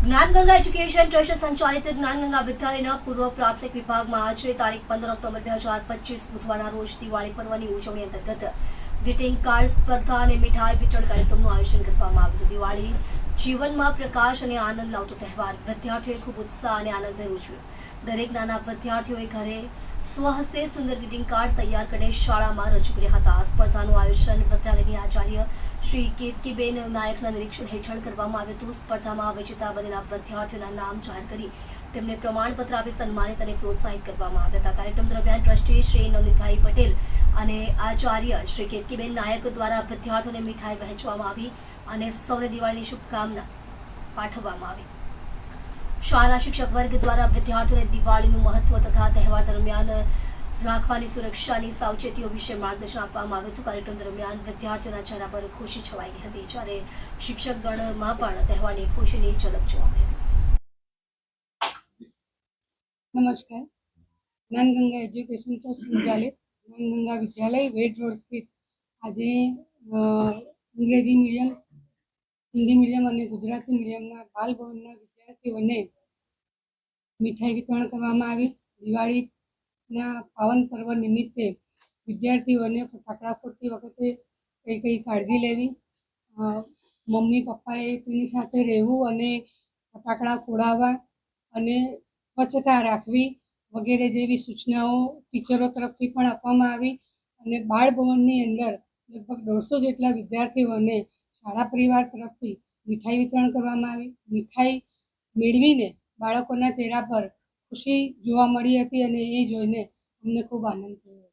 Gyanganga education trust સંચાલિત જ્ઞાનગંગા વિદ્યાલયના પૂર્વ પ્રાથમિક વિભાગમાં આજે તારીખ 15 ઓક્ટોબર 2025 બુધવારના રોજ દિવાળી પર્વની ઉજવણી અંતર્ગત ગ્રીટિંગ કાર્ડ સ્પર્ધા અને મીઠાઈ વિતરણ કાર્યક્રમનું આયોજન કરવામાં આવ્યું હતું। દિવાળી જીવનમાં પ્રકાશ અને આનંદ લાવતો તહેવાર વિદ્યાર્થીઓએ ખૂબ ઉત્સાહ અને આનંદભેર ઉજવ્યો। દરેક નાના વિદ્યાર્થીઓએ ઘરે સ્વહસ્તે સુંદર ગ્રીટિંગ કાર્ડ તૈયાર કરીને શાળામાં રજૂ કર્યા હતા। આ સ્પર્ધાનું આયોજન વિદ્યાલયની આચાર્ય શ્રી કેતકીબેન નાયકના નિરીક્ષણ હેઠળ કરવામાં આવ્યું હતું। સ્પર્ધામાં વિજેતા બનેલા વિદ્યાર્થીઓના નામ જાહેર કરી તેમને પ્રમાણપત્ર આપી સન્માનિત અને પ્રોત્સાહિત કરવામાં આવ્યા હતા। કાર્યક્રમ દરમિયાન ટ્રસ્ટી શ્રી નવનીતભાઈ પટેલ અને આચાર્ય શ્રી કેતકીબેન નાયક દ્વારા વિદ્યાર્થીઓને મીઠાઈ વહેંચવામાં આવી અને સૌને દિવાળીની શુભકામના પાઠવવામાં આવી। શાળાના શિક્ષક વર્ગ દ્વારા વિદ્યાર્થીઓને દિવાળીનું મહત્વ તથા તહેવાર દરમિયાન રાખવાની સુરક્ષાની સાવચેતીઓ વિશે માર્ગદર્શન આપવામાં આવ્યું હતું। કાર્યક્રમ દરમિયાન વિદ્યાર્થીઓના ચહેરા પર ખુશી છવાઈ ગઈ હતી, જ્યારે શિક્ષક ગણમાં પણ તહેવારની ખુશીની ઝલક જોવા મળી હતી। नमस्कार। ज्ञानगंगा एज्युकेशन ट्रस्ट संचालित ज्ञानगंगा विद्यालय वेट रोड स्थित आज अंग्रेजी मीडियम, हिंदी मीडियम और गुजराती मीडियम बाल भवन विद्यार्थीओं ने मीठाई वितरण करवामां आवी। दिवाળી पावन पर्व निमित्ते विद्यार्थीओं ने फटाकड़ा फोड़ती वखते कई कई काळजी लेवी, मम्मी पप्पाए तेनी साथे रहेवुं अने फटाकड़ा फोड़ावा अने स्वच्छता राखवी वगैरह जेवी सूचनाओं टीचरों तरफथी पण आपवामां आवी। अने बाळ भवननी अंदर लगभग 150 जेटला विद्यार्थीओने शाळा परिवार तरफथी मीठाई वितरण करवामां आवी। मीठाई मेळवीने बाळकोना चेहरा पर खुशी जोवा मळी हती अने ए जोईने अમને ખૂબ આનંદ થયો।